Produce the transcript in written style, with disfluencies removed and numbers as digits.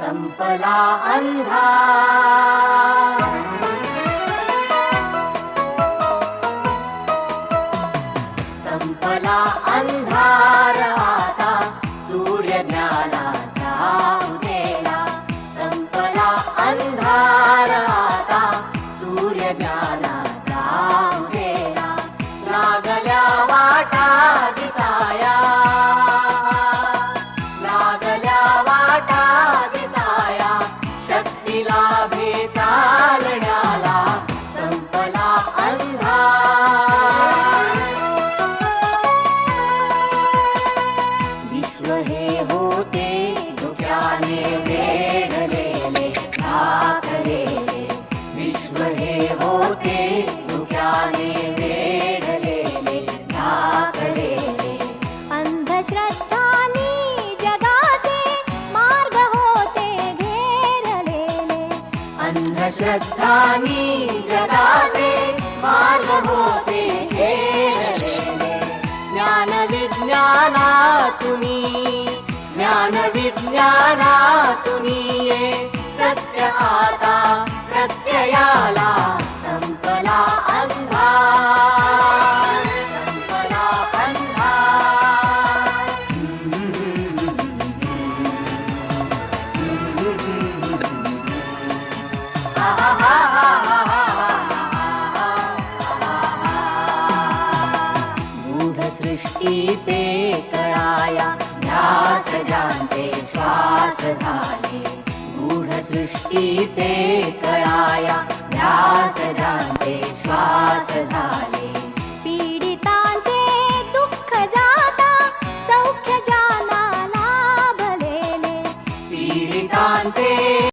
संपला अंधार, संपला अंधार आता सूर्य ज्ञानाचा उगेला, संपला अंधार आता सूर्य ज्ञानाचा उगेला, लागल्या वाटा दिसाया, लागल्या वाटा दिसाया, शक्ती लाभे चालण्याला, संपला अंधार. विश्व हे होते धुक्याने वेढलेले झाकलेले, विश्व हे होते धुक्याने वेढलेले झाकलेले, अंधश्रद्धांनी जगाचे मार्ग होते घेरलेले, अंधश्रद्धांनी जगाचे मार्ग होते घेरलेले, ज्ञान विज्ञानातुनी, ज्ञान विज्ञानातुनी ये सत्य आता प्रत्ययाला, संपला अंधार, संपला अंधार. गूढ सृष्टीचे कळाया ध्यास ज्यांचे श्वास झाले, गूढ सृष्टीचे कळाया ध्यास ज्यांचे श्वास झाले, पीडितांचे दुःख जाता सौख्य ज्यांना लाभलेले, पीडितांचे